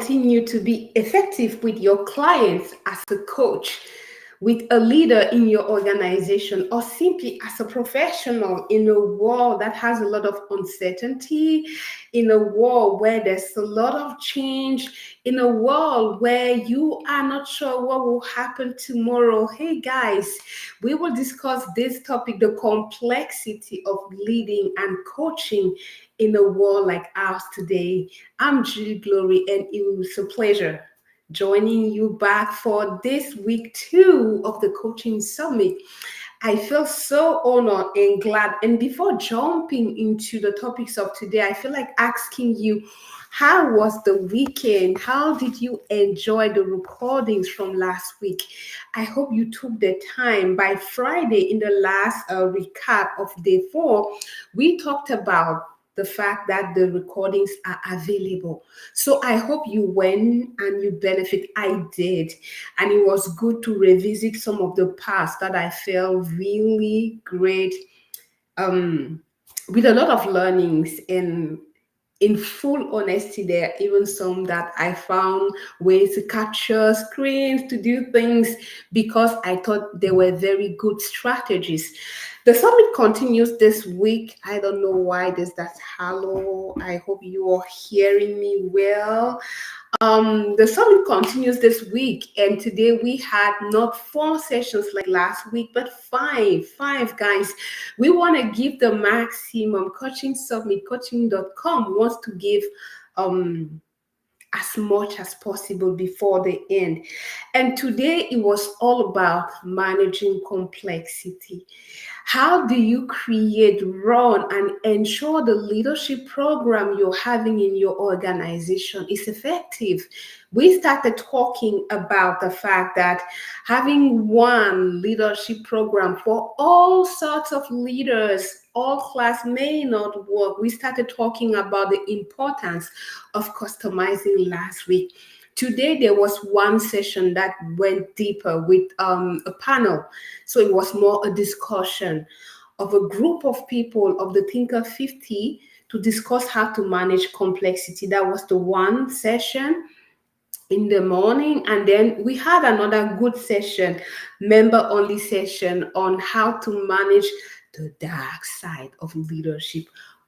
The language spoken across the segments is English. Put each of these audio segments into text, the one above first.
continue to be effective with your clients as a coach, with a leader in your organization, or simply as a professional in a world that has a lot of uncertainty, in a world where there's a lot of change, in a world where you are not sure what will happen tomorrow. Hey guys, we will discuss this topic, the complexity of leading and coaching in a world like ours today. I'm Judith Glory, and it was a pleasure joining you back for this week 2 of the Coaching Summit. I feel so honored and glad. And before jumping into the topics of today, I feel like asking you, how was the weekend? How did you enjoy the recordings from last week? I hope you took the time. By Friday, in the last recap of day 4, we talked about the fact that the recordings are available. So I hope you went and you benefit. I did. And it was good to revisit some of the past that I felt really great, with a lot of learnings. And in full honesty, there are even some that I found ways to capture screens, to do things, because I thought they were very good strategies. The summit continues this week. I don't know why there's that hello. I hope you are hearing me well. The summit continues this week, and today we had not 4 sessions like last week, but five guys. We want to give the maximum. Coaching Summit, coaching.com wants to give as much as possible before the end. And today it was all about managing complexity. How do you create, run, and ensure the leadership program you're having in your organization is effective? We started talking about the fact that having one leadership program for all sorts of leaders, all class may not work. We started talking about the importance of customizing last week. Today, there was one session that went deeper with a panel. So it was more a discussion of a group of people of the Thinker 50 to discuss how to manage complexity. That was the one session in the morning. And then we had another good session, member only session, on how to manage the dark side of leadership.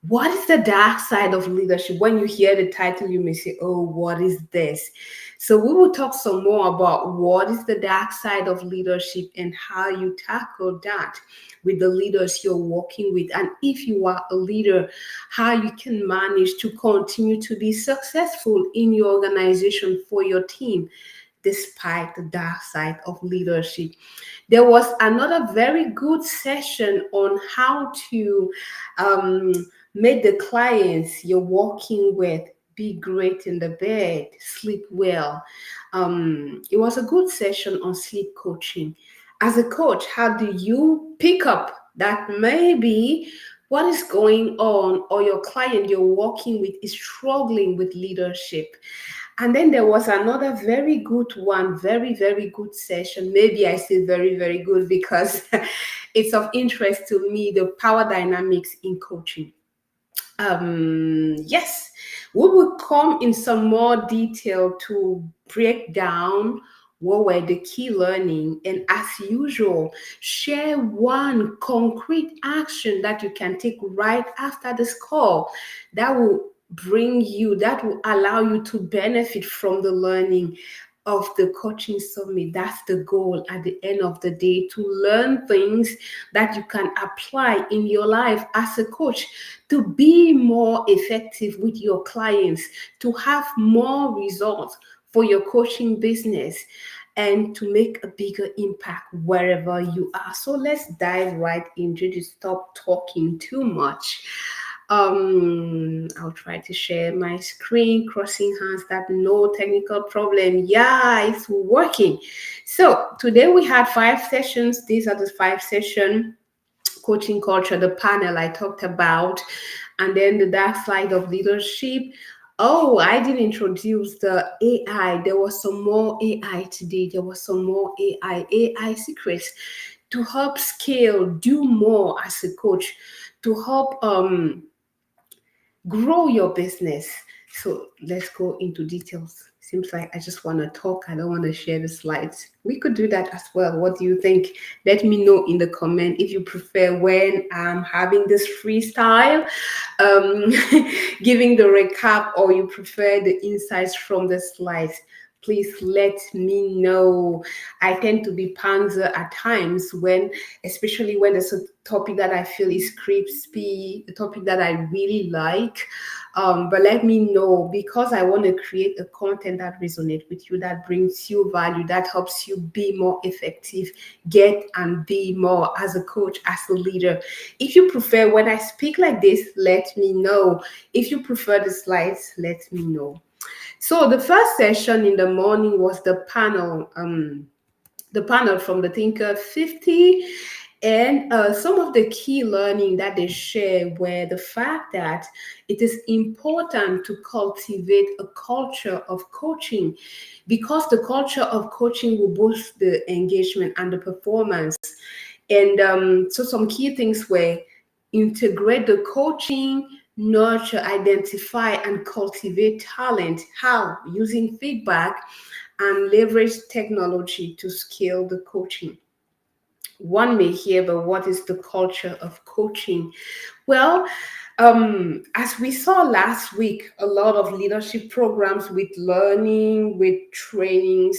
What is the dark side of leadership? When you hear the title, you may say, oh, what is this? So we will talk some more about what is the dark side of leadership and how you tackle that with the leaders you're working with. And if you are a leader, how you can manage to continue to be successful in your organization for your team, despite the dark side of leadership. There was another very good session on how to make the clients you're working with be great in the bed, sleep well. It was a good session on sleep coaching. As a coach, how do you pick up that maybe what is going on, or your client you're working with is struggling with leadership? And then there was another very good one, very, very good session. Maybe I say very, very good because it's of interest to me, the power dynamics in coaching. Yes, we will come in some more detail to break down what were the key learning, and as usual, share one concrete action that you can take right after this call that will allow you to benefit from the learning of the Coaching Summit. That's the goal at the end of the day, to learn things that you can apply in your life as a coach, to be more effective with your clients, to have more results for your coaching business, and to make a bigger impact wherever you are. So let's dive right into this. Stop talking too much. I'll try to share my screen, crossing hands that no technical problem. Yeah, it's working. So today we had 5 sessions. These are the 5 sessions: coaching culture, the panel I talked about, and then the dark side of leadership. Oh, I didn't introduce the AI. There was some more AI today. There was some more AI secrets to help scale, do more as a coach, to help grow your business. So let's go into details. Seems like I just want to talk. I don't want to share the slides. We could do that as well. What do you think? Let me know in the comment if you prefer when I'm having this freestyle, um, giving the recap, or you prefer the insights from the slides. Please let me know. I tend to be panzer at times when, especially when it's a topic that I feel is crispy, a topic that I really like. But let me know, because I want to create a content that resonates with you, that brings you value, that helps you be more effective, get and be more as a coach, as a leader. If you prefer when I speak like this, let me know. If you prefer the slides, let me know. So the first session in the morning was the panel from the Thinker 50. And some of the key learning that they share were the fact that it is important to cultivate a culture of coaching, because the culture of coaching will boost the engagement and the performance. And so some key things were: integrate the coaching, nurture, identify, and cultivate talent. How? Using feedback and leverage technology to scale the coaching. One may hear, but what is the culture of coaching? Well, as we saw last week, a lot of leadership programs with learning, with trainings,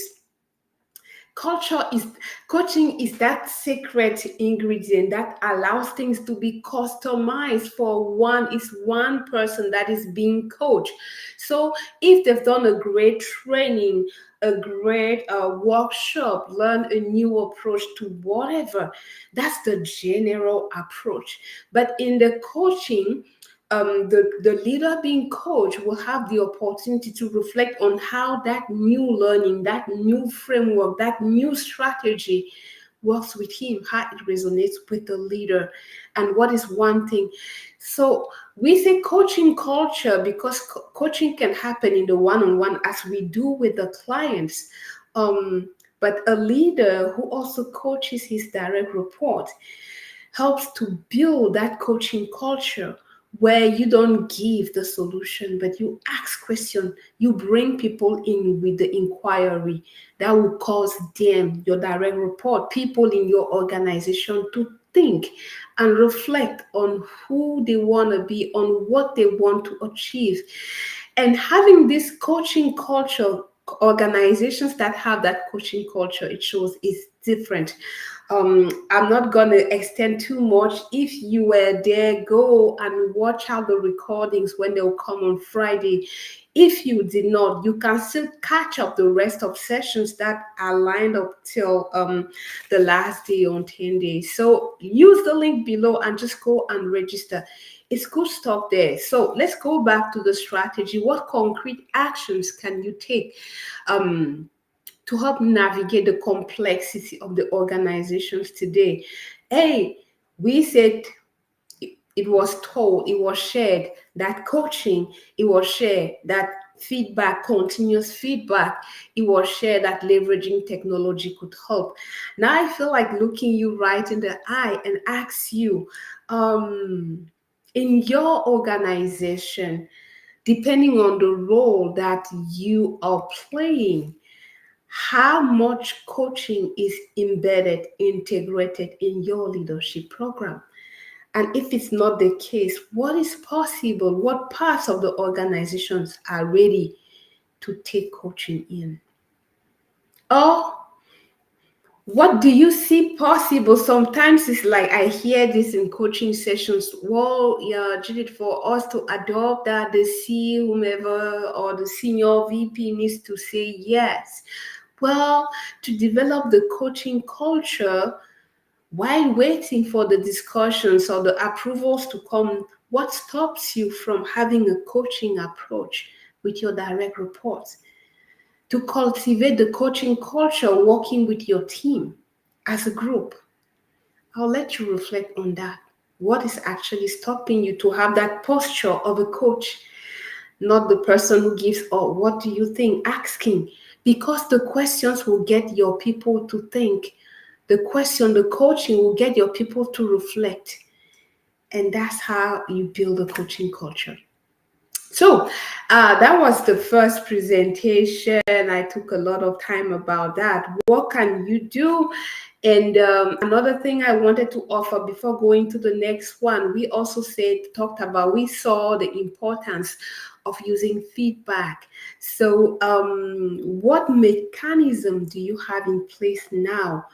culture is coaching is that secret ingredient that allows things to be customized for one person that is being coached. So if they've done a great training, a great workshop, learn a new approach to whatever, that's the general approach. But in the coaching, the leader being coached will have the opportunity to reflect on how that new learning, that new framework, that new strategy works with him, how it resonates with the leader, and what is one thing. So we say coaching culture because coaching can happen in the one-on-one as we do with the clients. But a leader who also coaches his direct report helps to build that coaching culture where you don't give the solution, but you ask questions. You bring people in with the inquiry that will cause them, your direct report, people in your organization, to think and reflect on who they want to be, on what they want to achieve. And having this coaching culture, organizations that have that coaching culture, it shows is different. I'm not going to extend too much. If you were there, go and watch out the recordings when they'll come on Friday. If you did not, you can still catch up the rest of sessions that are lined up till the last day on 10 days. So use the link below and just go and register. It's good stuff there. So let's go back to the strategy. What concrete actions can you take to help navigate the complexity of the organizations today? Hey, we said it was told, it was shared that coaching, it was shared that feedback, continuous feedback, it was shared that leveraging technology could help. Now I feel like looking you right in the eye and ask you, in your organization, depending on the role that you are playing, how much coaching is embedded, integrated in your leadership program? And if it's not the case, what is possible? What parts of the organizations are ready to take coaching in? Or what do you see possible? Sometimes it's like I hear this in coaching sessions. Well, yeah, Judith, for us to adopt that, the C, whomever, or the senior VP needs to say yes. Well, to develop the coaching culture while waiting for the discussions or the approvals to come, what stops you from having a coaching approach with your direct reports? To cultivate the coaching culture, working with your team as a group. I'll let you reflect on that. What is actually stopping you to have that posture of a coach, not the person who gives, oh, what do you think? Asking, because the questions will get your people to think. The coaching will get your people to reflect. And that's how you build a coaching culture. So that was the first presentation. I took a lot of time about that. What can you do? And another thing I wanted to offer before going to the next one, we also we saw the importance of using feedback. So, what mechanism do you have in place now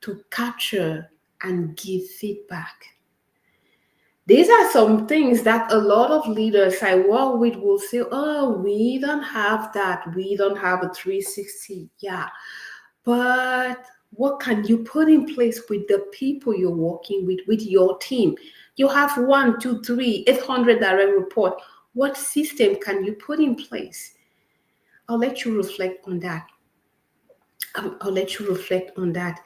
to capture and give feedback? These are some things that a lot of leaders I work with will say, oh, we don't have that. We don't have a 360. Yeah. But what can you put in place with the people you're working with your team? You have 800 direct report. What system can you put in place? I'll let you reflect on that. I'll let you reflect on that.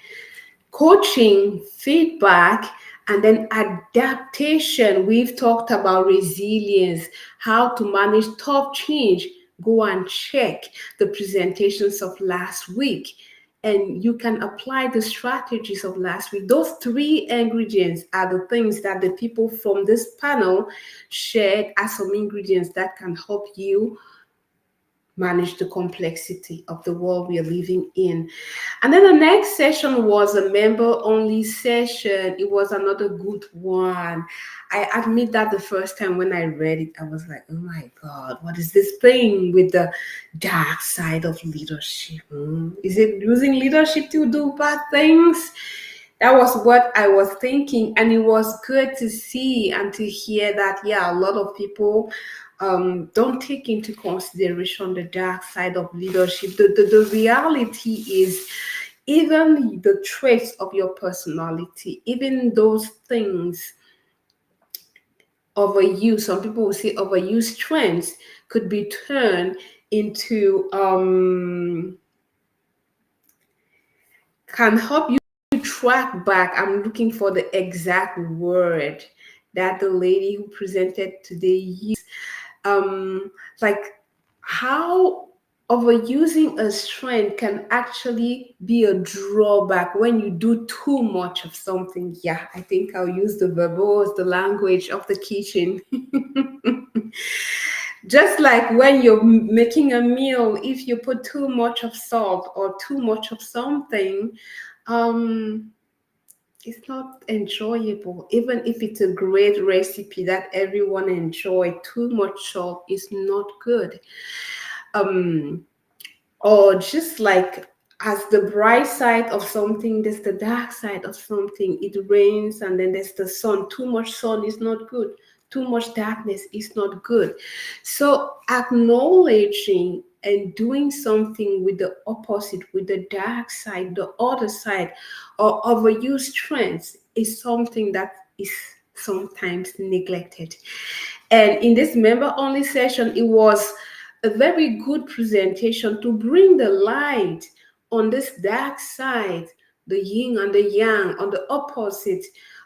Coaching, feedback, and then adaptation. We've talked about resilience, how to manage tough change. Go and check the presentations of last week, and you can apply the strategies of last week. Those three ingredients are the things that the people from this panel shared as some ingredients that can help you manage the complexity of the world we are living in. And then the next session was a member only session. It was another good one. I admit that the first time when I read it, I was like, oh my God, what is this thing with the dark side of leadership? Is it using leadership to do bad things? That was what I was thinking. And it was good to see and to hear that, yeah, a lot of people don't take into consideration the dark side of leadership. The reality is, even the traits of your personality, even those things overused, some people will say overused strengths, could be turned into can help you track back. I'm looking for the exact word that the lady who presented today used. Um, like how overusing a strength can actually be a drawback when you do too much of something. Yeah, I think I'll use the verbose, the language of the kitchen. Just like when you're making a meal, if you put too much of salt or too much of something, um, it's not enjoyable. Even if it's a great recipe that everyone enjoy, too much salt is not good. Um, or just like as the bright side of something, there's the dark side of something. It rains and then there's the sun. Too much sun is not good. Too much darkness is not good. So acknowledging and doing something with the opposite, with the dark side, the other side, or overused trends is something that is sometimes neglected. And in this member only session, it was a very good presentation to bring the light on this dark side, the yin and the yang, on the opposite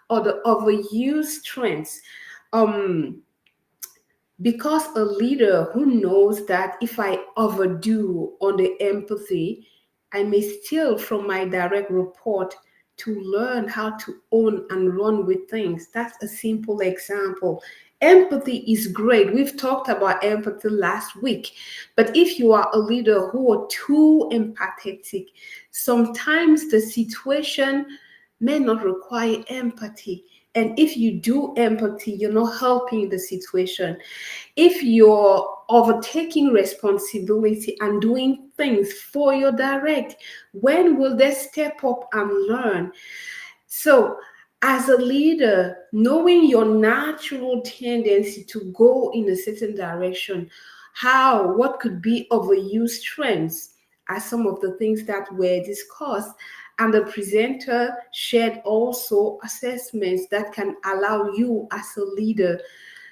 or the overused trends. Um, because a leader who knows that if I overdo on the empathy, I may steal from my direct report to learn how to own and run with things. That's a simple example. Empathy is great. We've talked about empathy last week. But if you are a leader who are too empathetic, sometimes the situation may not require empathy. And if you do empathy, you're not helping the situation. If you're overtaking responsibility and doing things for your direct, when will they step up and learn? So, as a leader, knowing your natural tendency to go in a certain direction, what could be overused trends are some of the things that were discussed. And the presenter shared also assessments that can allow you as a leader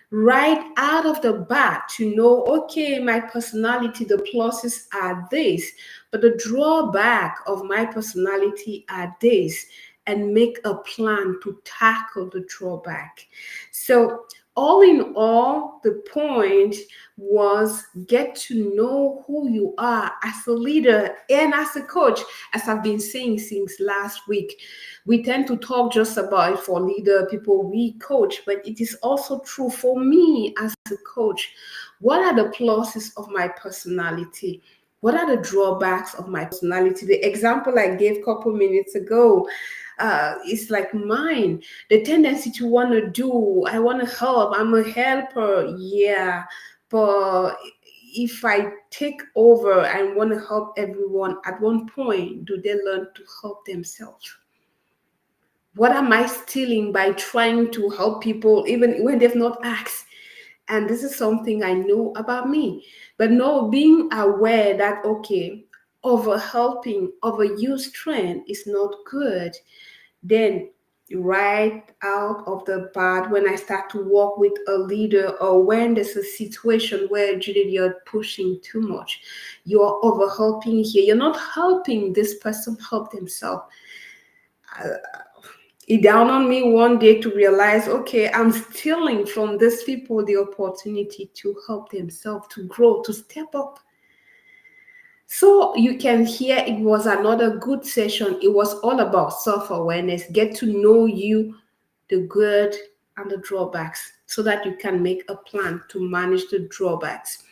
right out of the bat to know, okay, my personality, the pluses are this, but the drawback of my personality are this, and make a plan to tackle the drawback. So All in all, the point was get to know who you are as a leader and as a coach. As I've been saying since last week, we tend to talk just about it for leader people we coach, but it is also true for me as a coach. What are the pluses of my personality? What are the drawbacks of my personality? The example I gave a couple minutes ago is like mine. The tendency to want to do, I want to help, I'm a helper, yeah. But if I take over and want to help everyone, at one point, do they learn to help themselves? What am I stealing by trying to help people even when they've not asked? And this is something I know about me. But no, being aware that, okay, over helping, overuse trend is not good. Then, right out of the bat, when I start to work with a leader or when there's a situation where, Judith, you're pushing too much, you're over helping here, you're not helping this person help themselves. It dawned on me one day to realize, okay, I'm stealing from these people the opportunity to help themselves, to grow, to step up. So you can hear it was another good session. It was all about self-awareness, get to know you, the good and the drawbacks, so that you can make a plan to manage the drawbacks.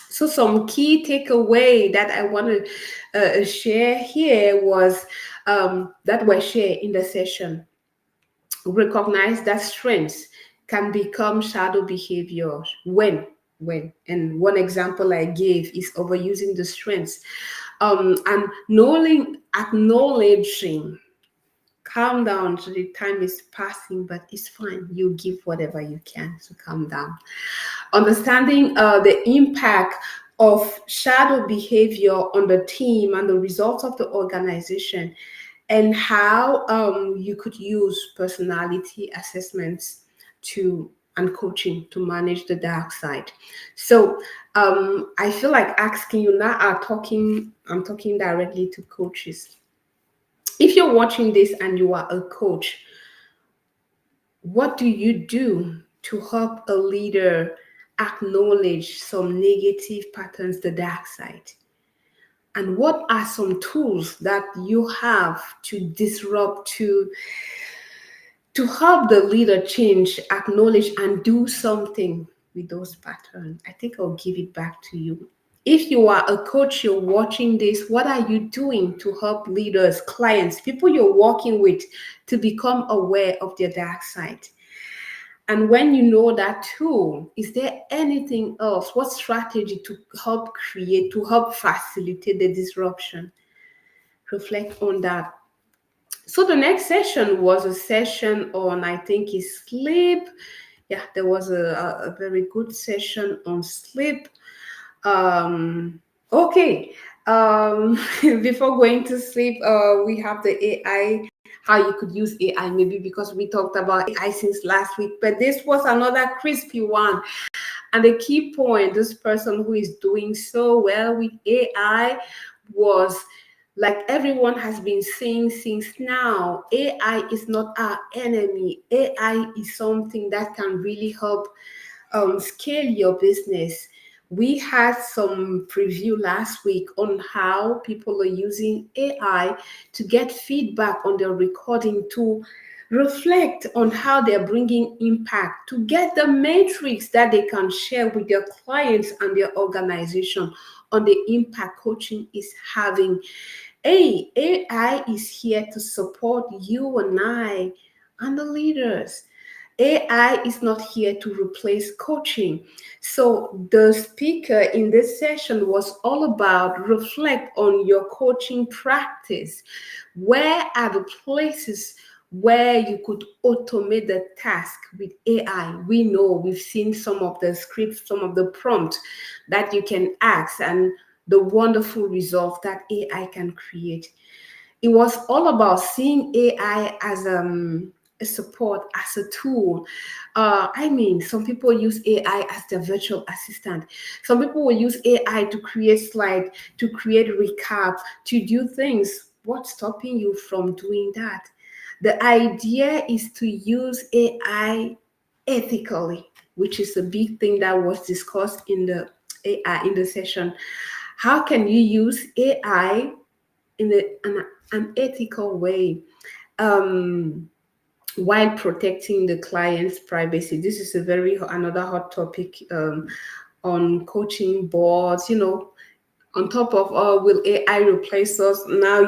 So some key takeaway that I want to share here was that were shared in the session. Recognize that strengths can become shadow behavior and one example I gave is overusing the strengths, and knowing, acknowledging, calm down. So the time is passing, but it's fine, you give whatever you can to calm down. Understanding the impact of shadow behavior on the team and the results of the organization, and how you could use personality assessments to and coaching to manage the dark side. So I feel like asking you now, I'm talking directly to coaches. If you're watching this and you are a coach, what do you do to help a leader acknowledge some negative patterns, the dark side? And what are some tools that you have to disrupt, to help the leader change, acknowledge, and do something with those patterns? I think I'll give it back to you. If you are a coach, you're watching this, what are you doing to help leaders, clients, people you're working with to become aware of their dark side? And when you know that too, is there anything else? What strategy to help create, to help facilitate the disruption? Reflect on that. So the next session was a session on, I think, is sleep. Yeah, there was a very good session on sleep. Okay. Before going to sleep, we have the AI, how you could use AI, maybe because we talked about AI since last week, but this was another crispy one. And the key point, this person who is doing so well with AI was, like everyone has been saying since now, AI is not our enemy. AI is something that can really help scale your business. We had some preview last week on how people are using AI to get feedback on their recording, to reflect on how they're bringing impact, to get the matrix that they can share with their clients and their organization on the impact coaching is having. AI is here to support you and I and the leaders. AI is not here to replace coaching. So the speaker in this session was all about reflect on your coaching practice. Where are the places where you could automate the task with AI? We know, we've seen some of the scripts, some of the prompts that you can ask, and the wonderful results that AI can create. It was all about seeing AI as a support, as a tool. I mean, some people use AI as their virtual assistant. Some people will use AI to create slides, to create recap, to do things. What's stopping you from doing that? The idea is to use AI ethically, which is a big thing that was discussed in the AI in the session. How can you use AI in an ethical way, um, while protecting the client's privacy? This is a very another hot topic on coaching boards. On top of all, will AI replace us? Now,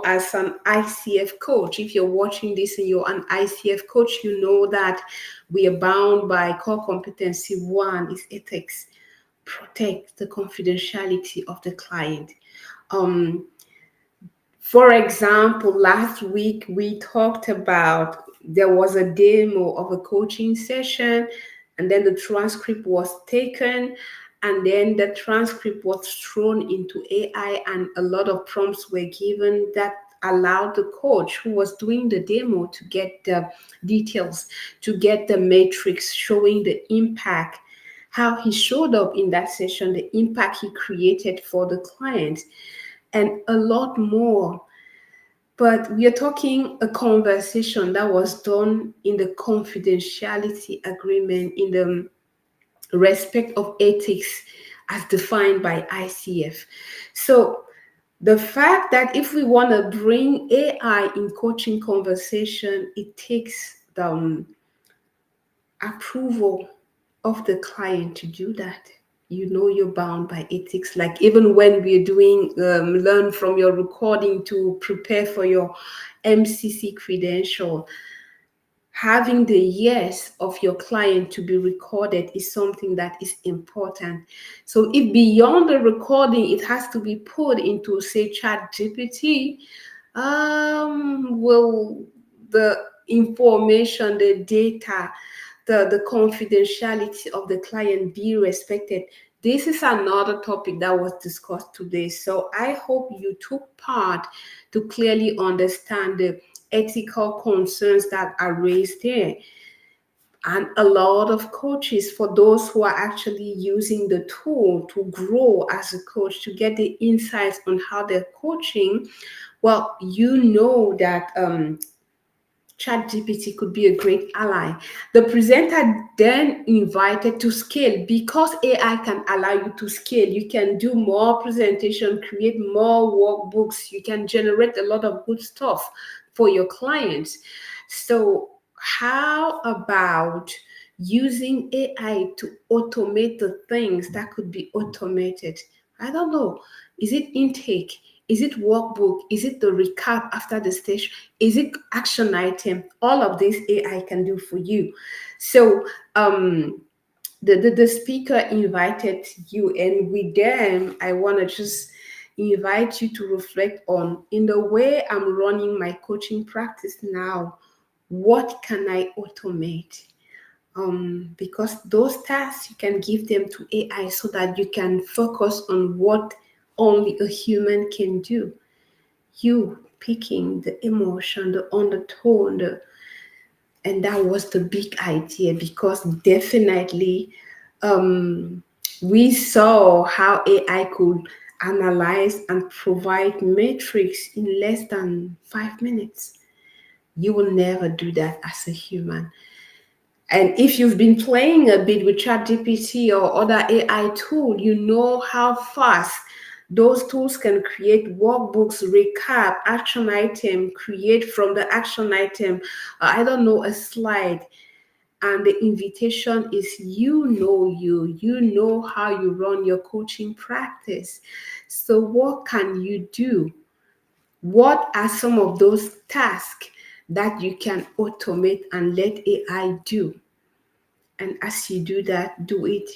as an ICF coach, if you're watching this and you're an ICF coach, you know that we are bound by core competency. One is ethics, protect the confidentiality of the client. Um, for example, last week we talked about there was a demo of a coaching session, and then the transcript was taken, and then the transcript was thrown into AI, and a lot of prompts were given that allowed the coach who was doing the demo to get the details, to get the matrix showing the impact, how he showed up in that session, the impact he created for the client, and a lot more. But we are talking a conversation that was done in the confidentiality agreement, in the respect of ethics as defined by ICF. So the fact that if we want to bring AI in coaching conversation, it takes the approval of the client to do that. You're bound by ethics. Like even when we're doing learn from your recording to prepare for your MCC credential, having the yes of your client to be recorded is something that is important. So if beyond the recording it has to be put into, say, ChatGPT, will the information, the data, the confidentiality of the client be respected? This is another topic that was discussed today. So I hope you took part to clearly understand the ethical concerns that are raised there. And a lot of coaches, for those who are actually using the tool to grow as a coach, to get the insights on how they're coaching, well, that ChatGPT could be a great ally. The presenter then invited to scale, because AI can allow you to scale. You can do more presentation, create more workbooks. You can generate a lot of good stuff for your clients. So how about using AI to automate the things that could be automated? I don't know. Is it intake? Is it workbook? Is it the recap after the stage? Is it action item? All of this AI can do for you. So the speaker invited you, and with them, I want to just invite you to reflect on, in the way I'm running my coaching practice now, what can I automate? Because those tasks you can give them to AI so that you can focus on what only a human can do. You picking the emotion, the undertone, and that was the big idea, because definitely we saw how AI could analyze and provide metrics in less than 5 minutes. You will never do that as a human. And if you've been playing a bit with ChatGPT or other AI tool, you know how fast those tools can create workbooks, recap, action item, create from the action item, I don't know, a slide. And the invitation is, you know how you run your coaching practice. So what can you do? What are some of those tasks that you can automate and let AI do? And as you do that, do it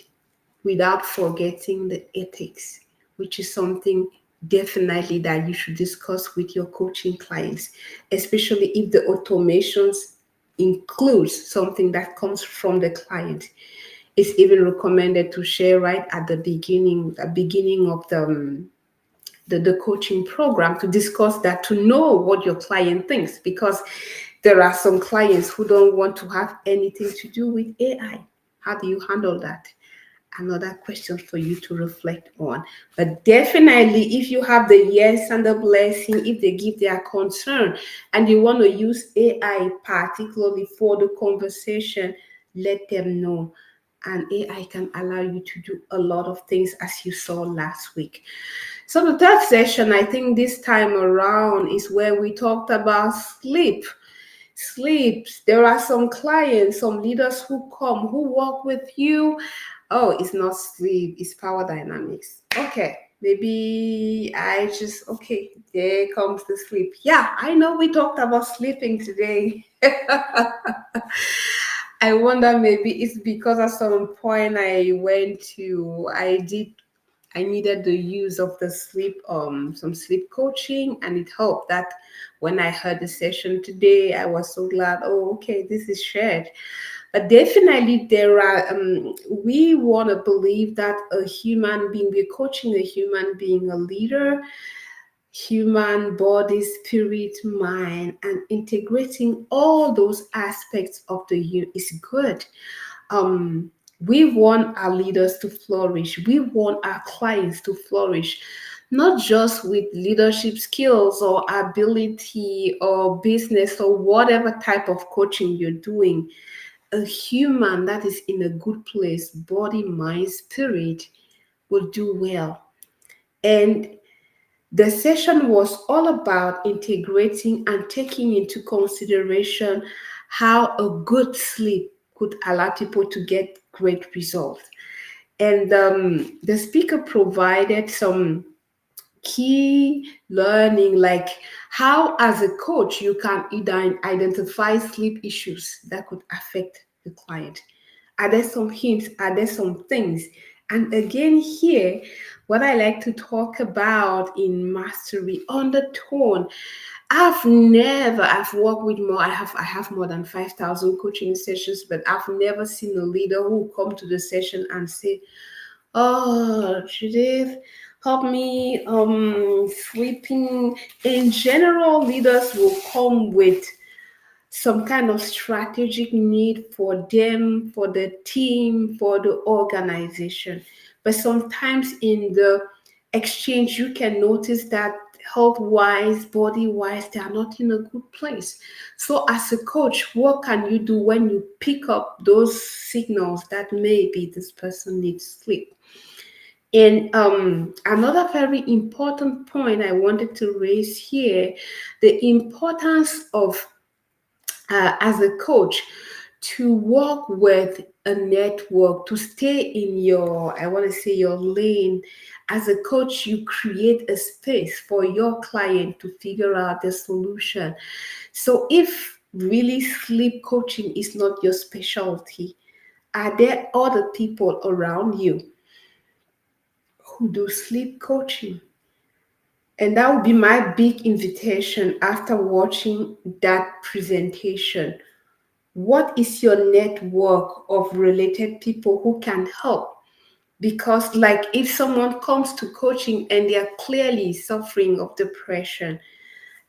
without forgetting the ethics, which is something definitely that you should discuss with your coaching clients, especially if the automations includes something that comes from the client. It's even recommended to share right at the beginning of the coaching program, to discuss that, to know what your client thinks, because there are some clients who don't want to have anything to do with AI. How do you handle that? Another question for you to reflect on. But definitely, if you have the yes and the blessing, if they give their concern and you want to use AI particularly for the conversation, let them know. And AI can allow you to do a lot of things, as you saw last week. So the third session, I think this time around, is where we talked about sleep. Sleeps. There are some clients, some leaders who come, who work with you. Oh, it's not sleep, it's power dynamics. Okay, maybe okay, there comes the sleep. Yeah, I know we talked about sleeping today. I wonder, maybe it's because at some point I needed the use of the sleep, some sleep coaching, and it helped that when I heard the session today, I was so glad. Oh, okay, this is shared. But definitely, we want to believe that a human being, we're coaching a human being, a leader, human body, spirit, mind, and integrating all those aspects of the you is good. um we want our leaders to flourish, we want our clients to flourish, not just with leadership skills or ability or business or whatever type of coaching you're doing. A human that is in a good place, body, mind, spirit, will do well. And the session was all about integrating and taking into consideration how a good sleep could allow people to get great results. And the speaker provided some key learning, like how, as a coach, you can identify sleep issues that could affect the client. Are there some hints? Are there some things? And again, here, what I like to talk about in mastery, undertone. I've worked with more, I have more than 5,000 coaching sessions, but I've never seen a leader who come to the session and say, oh, Judith, help me sweeping. In general, leaders will come with some kind of strategic need for them, for the team, for the organization. But sometimes in the exchange, you can notice that health wise, body wise, they are not in a good place. So, as a coach, what can you do when you pick up those signals that maybe this person needs sleep? And another very important point I wanted to raise here, the importance of, as a coach, to work with a network, to stay in your, I want to say, your lane. As a coach, you create a space for your client to figure out the solution. So if really sleep coaching is not your specialty, are there other people around you who do sleep coaching? And that would be my big invitation after watching that presentation. What is your network of related people who can help? Because, like, if someone comes to coaching and they are clearly suffering of depression,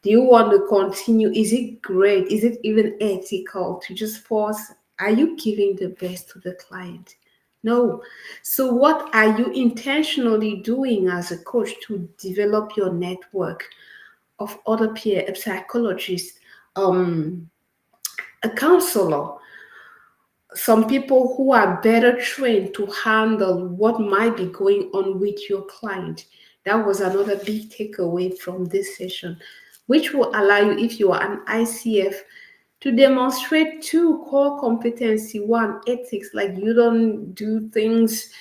do you want to continue? Is it great? Is it even ethical to just pause? Are you giving the best to the client? No. So, what are you intentionally doing as a coach to develop your network of other peer psychologists, a counselor, some people who are better trained to handle what might be going on with your client? That was another big takeaway from this session, which will allow you, if you are an ICF, to demonstrate two core competency. One, ethics, like you don't do things,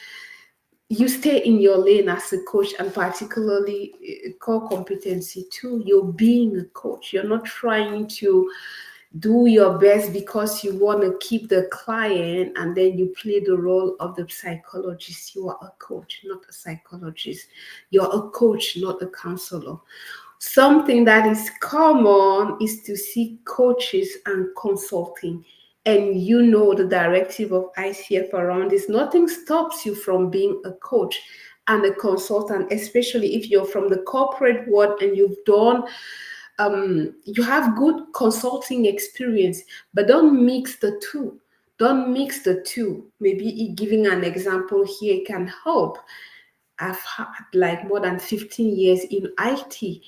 you stay in your lane as a coach, and particularly core competency. Two, you're being a coach. You're not trying to do your best because you want to keep the client and then you play the role of the psychologist. You are a coach, not a psychologist. You're a coach, not a counselor. Something that is common is to see coaches and consulting, and you know the directive of ICF around this. Nothing stops you from being a coach and a consultant, especially if you're from the corporate world and you have good consulting experience, but don't mix the two. Don't mix the two. Maybe giving an example here can help. I've had like more than 15 years in IT.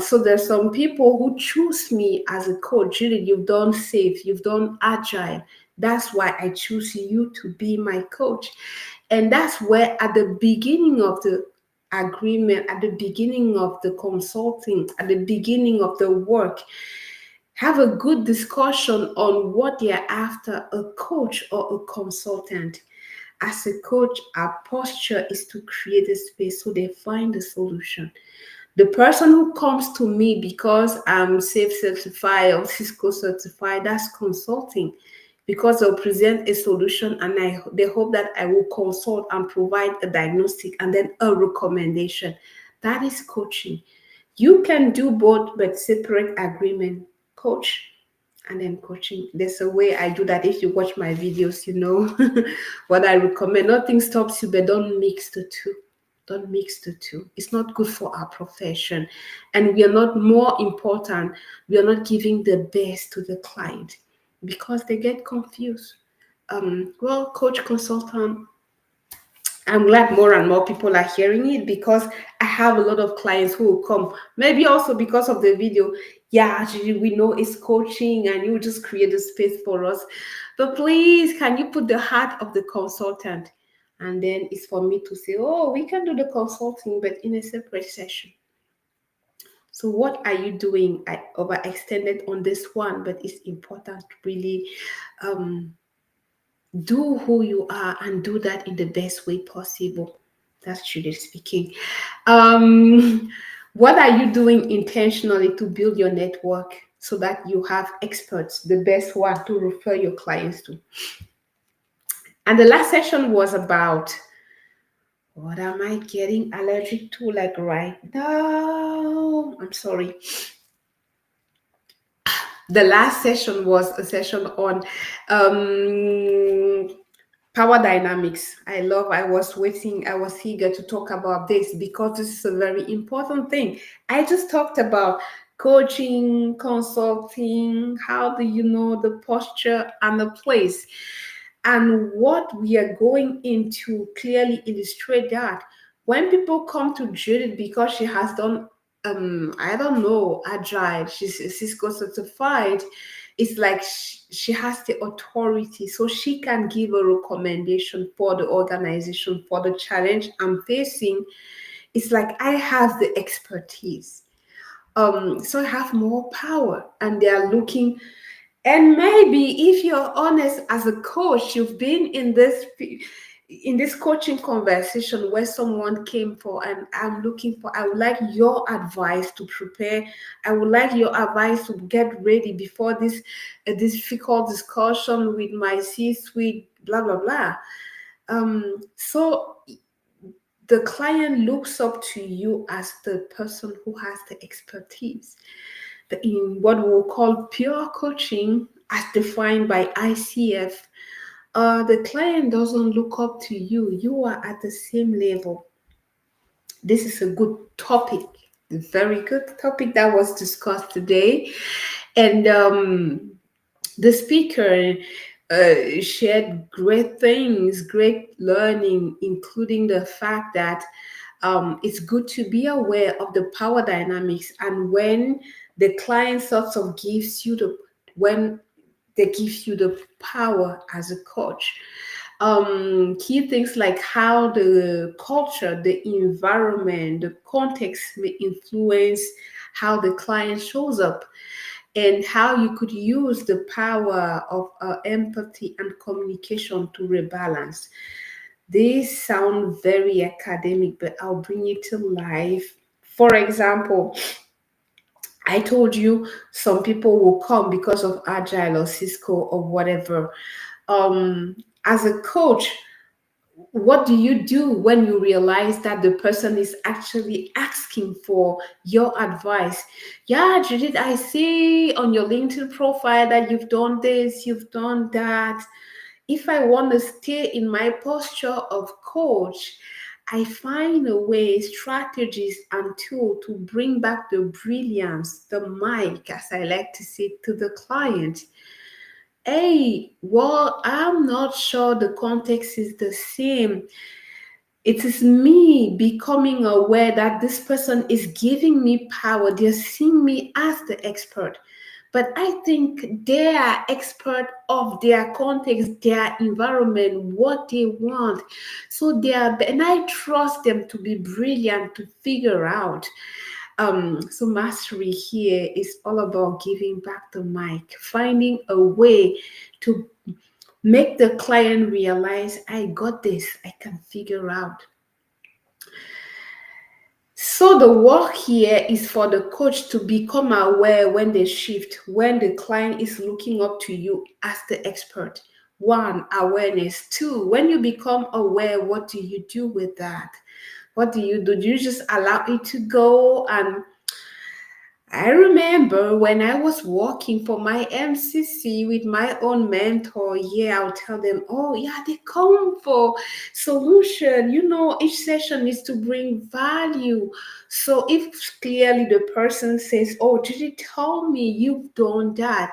So there's some people who choose me as a coach. Judith, you've done safe, you've done agile. That's why I choose you to be my coach. And that's where, at the beginning of the agreement, at the beginning of the consulting, at the beginning of the work, have a good discussion on what they're after, a coach or a consultant. As a coach, our posture is to create a space so they find a solution. The person who comes to me because I'm safe certified or Cisco certified, that's consulting, because they'll present a solution and they hope that I will consult and provide a diagnostic and then a recommendation. That is coaching. You can do both, but separate agreement. Coach and then coaching. There's a way I do that. If you watch my videos, you know what I recommend. Nothing stops you, but don't mix the two. Don't mix the two. It's not good for our profession. And we are not more important. We are not giving the best to the client because they get confused. Well, coach, consultant, I'm glad more and more people are hearing it, because I have a lot of clients who will come, maybe also because of the video. Yeah, actually, we know it's coaching and you just create a space for us. But please, can you put the heart of the consultant? And then it's for me to say, oh, we can do the consulting, but in a separate session. So what are you doing? I overextended on this one, but it's important to really do who you are and do that in the best way possible. That's Judith speaking. Um, what are you doing intentionally to build your network so that you have experts, the best one to refer your clients to? And the last session was about, what am I getting allergic to like right now? I'm sorry. The last session was a session on power dynamics. I was waiting, I was eager to talk about this because this is a very important thing. I just talked about coaching, consulting, how do you know the posture and the place. And what we are going into clearly illustrate that when people come to Judith because she has done I don't know, agile, she's Cisco certified, it's like she has the authority, so she can give a recommendation for the organization, for the challenge I'm facing. It's like I have the expertise, so I have more power, and they are looking. And maybe if you're honest as a coach, you've been in this coaching conversation where someone came for, and I'm looking for, I would like your advice to prepare. I would like your advice to get ready before this difficult discussion with my C-suite, blah, blah, blah. So the client looks up to you as the person who has the expertise. In what we'll call pure coaching, as defined by ICF, the client doesn't look up to you. You are at the same level. This is a good topic, a very good topic that was discussed today. And the speaker shared great things, great learning, including the fact that it's good to be aware of the power dynamics, and when the client sort of gives you when they give you the power as a coach. Key things like how the culture, the environment, the context may influence how the client shows up, and how you could use the power of empathy and communication to rebalance. These sound very academic, but I'll bring it to life. For example, I told you some people will come because of Agile or Cisco or whatever. As a coach, what do you do when you realize that the person is actually asking for your advice? Yeah, Judith, I see on your LinkedIn profile that you've done this, you've done that. If I want to stay in my posture of coach, I find a way, strategies, and tool to bring back the brilliance, the mic, as I like to say, to the client. Hey, well, I'm not sure the context is the same. It is me becoming aware that this person is giving me power. They're seeing me as the expert. But I think they are expert of their context, their environment, what they want. So they are, and I trust them to be brilliant to figure out. So mastery here is all about giving back the mic, finding a way to make the client realize, I got this, I can figure out. So the work here is for the coach to become aware when they shift, when the client is looking up to you as the expert. One, awareness. Two, when you become aware, what do you do with that? What do you do? Do you just allow it to go? And I remember when I was working for my MCC with my own mentor, yeah, I'll tell them, oh, yeah, they come for solution. Each session is to bring value. So if clearly the person says, oh, did you tell me you've done that?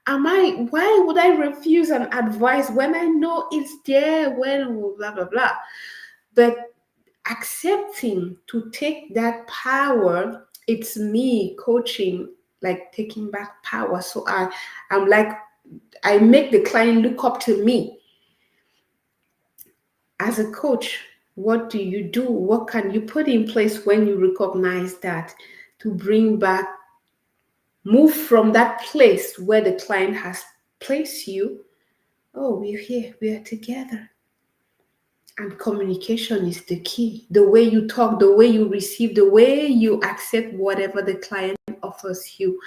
Why would I refuse an advice when I know it's there, when blah, blah, blah. But accepting to take that power, it's me coaching, like taking back power. So I'm like, I make the client look up to me as a coach. What do you do? What can you put in place when you recognize that, to bring back, move from that place where the client has placed you? Oh, we're here, we are together. And communication is the key. The way you talk, the way you receive, the way you accept whatever the client offers you.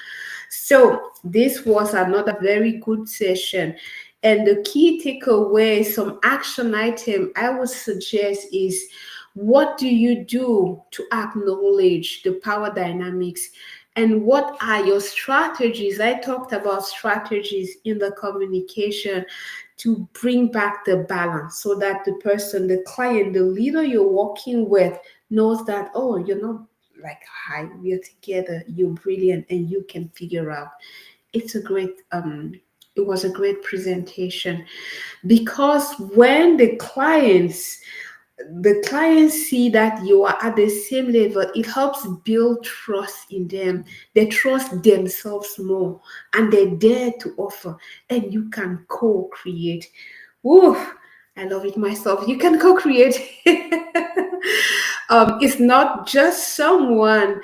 So this was another very good session. And the key takeaway, some action item I would suggest is, what do you do to acknowledge the power dynamics? And what are your strategies? I talked about strategies in the communication to bring back the balance, so that the person, the client, the leader you're working with knows that, oh, you're not like, hi, we're together, you're brilliant, and you can figure out. It was a great presentation, because when the clients see that you are at the same level, it helps build trust in them. They trust themselves more, and they dare to offer, and you can co-create. Woo! I love it myself. You can co-create. It's not just someone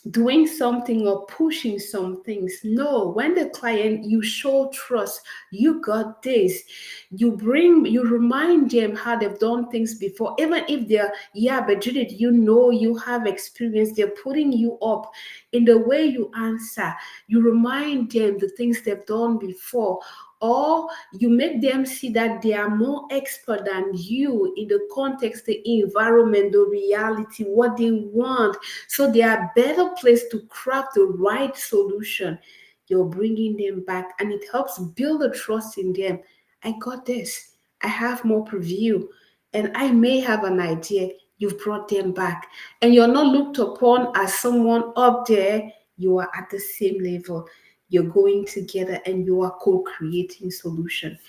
doing something or pushing some things. No, when the client, you show trust, you got this. You remind them how they've done things before, even if they're, yeah, but Judith, you have experience. They're putting you up in the way you answer. You remind them the things they've done before, or you make them see that they are more expert than you in the context, the environment, the reality, what they want. So they are better placed to craft the right solution. You're bringing them back, and it helps build a trust in them. I got this. I have more preview, and I may have an idea. You've brought them back, and you're not looked upon as someone up there. You are at the same level. You're going together, and you are co-creating solution.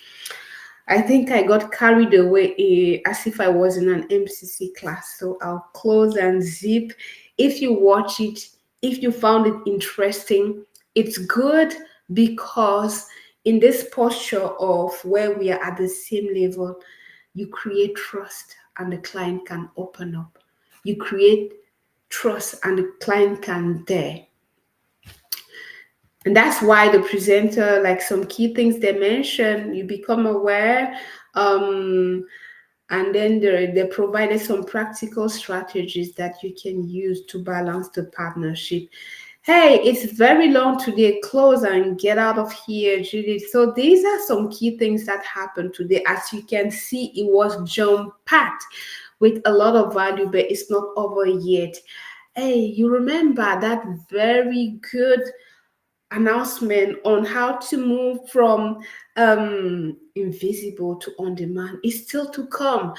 I think I got carried away, as if I was in an MCC class. So I'll close and zip. If you watch it, if you found it interesting, it's good, because in this posture of where we are at the same level, you create trust, and the client can open up. You create trust, and the client can dare. And that's why the presenter, like some key things they mention, you become aware. And then they provided some practical strategies that you can use to balance the partnership. Hey, it's very long today. Close and get out of here, Judith. So these are some key things that happened today. As you can see, it was jam-packed with a lot of value, but it's not over yet. Hey, you remember that very good announcement on how to move from invisible to on demand is still to come.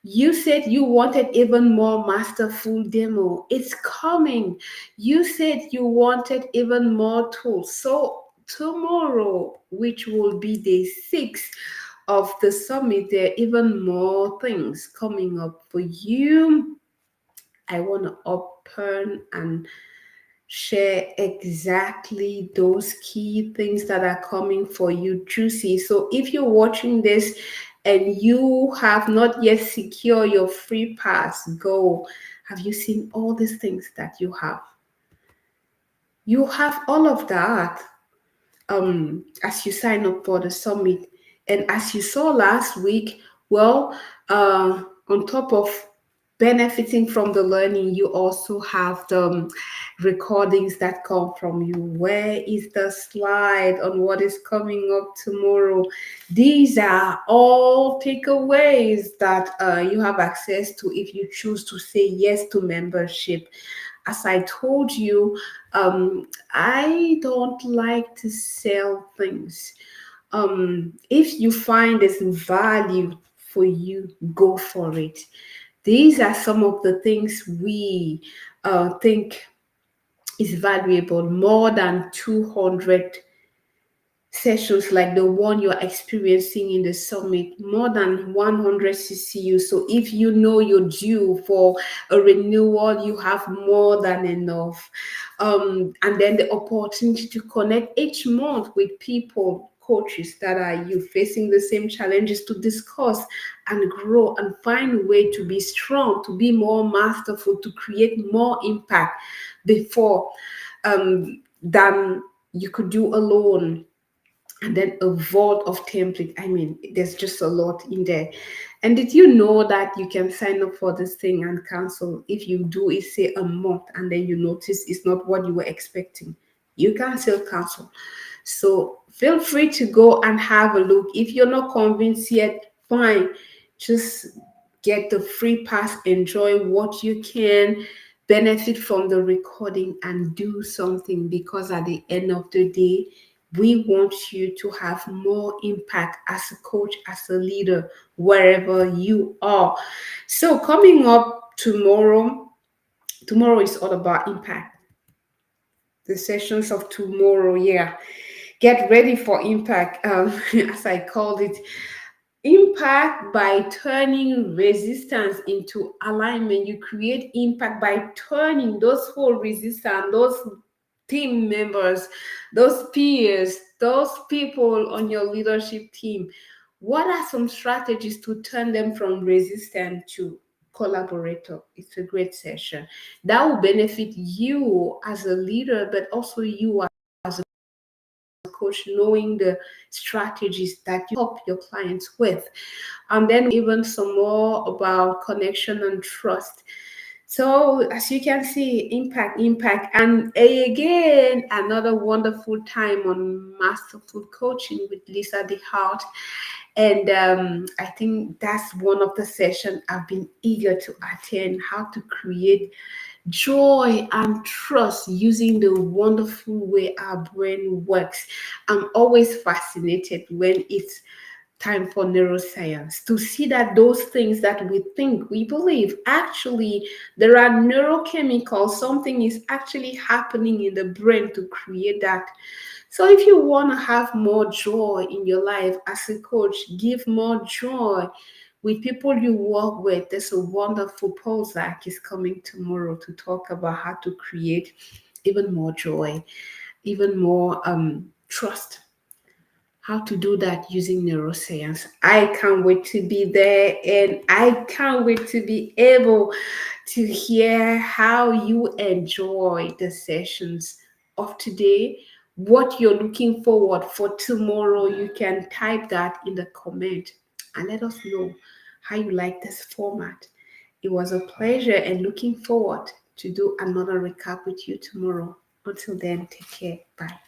You said you wanted even more masterful demo. It's coming. You said you wanted even more tools. So tomorrow, which will be day 6 of the summit, there are even more things coming up for you. I want to open and share exactly those key things that are coming for you juicy. So if you're watching this and you have not yet secured your free pass, go. Have you seen all these things that you have? You have all of that as you sign up for the summit. And as you saw last week, well, on top of benefiting from the learning, you also have the recordings that come from you. Where is the slide on what is coming up tomorrow? These are all takeaways that you have access to if you choose to say yes to membership. As I told you, I don't like to sell things. If you find there's value for you, go for it. These are some of the things we think is valuable, more than 200 sessions like the one you're experiencing in the summit, more than 100 CCU. So if you know you're due for a renewal, you have more than enough. And then the opportunity to connect each month with people, coaches that are you facing the same challenges, to discuss and grow and find a way to be strong, to be more masterful, to create more impact before than you could do alone. And then a vault of template. I mean, there's just a lot in there. And did you know that you can sign up for this thing and cancel if you do it, say, a month, and then you notice it's not what you were expecting? You can still cancel. So feel free to go and have a look. If you're not convinced yet, fine. Just get the free pass, enjoy what you can, benefit from the recording, and do something, because at the end of the day, we want you to have more impact as a coach, as a leader, wherever you are. So coming up tomorrow is all about impact. The sessions of tomorrow, yeah. Get ready for impact, as I called it. Impact by turning resistance into alignment. You create impact by turning those whole resistance, those team members, those peers, those people on your leadership team. What are some strategies to turn them from resistant to collaborator? It's a great session that will benefit you as a leader, but also you as a coach, knowing the strategies that you help your clients with. And then even some more about connection and trust. So as you can see, impact, and again, another wonderful time on Masterful Coaching with Lisa DeHart. And I think that's one of the sessions I've been eager to attend, how to create joy and trust using the wonderful way our brain works. I'm always fascinated when it's time for neuroscience to see that those things that we think, we believe, actually there are neurochemicals, something is actually happening in the brain to create that. So if you want to have more joy in your life as a coach, give more joy with people you work with. There's a wonderful Prozac is coming tomorrow to talk about how to create even more joy, even more trust, how to do that using neuroscience. I can't wait to be there, and I can't wait to be able to hear how you enjoy the sessions of today, what you're looking forward for tomorrow. You can type that in the comment and let us know how you like this format. It was a pleasure, and looking forward to do another recap with you tomorrow. Until then, take care. Bye.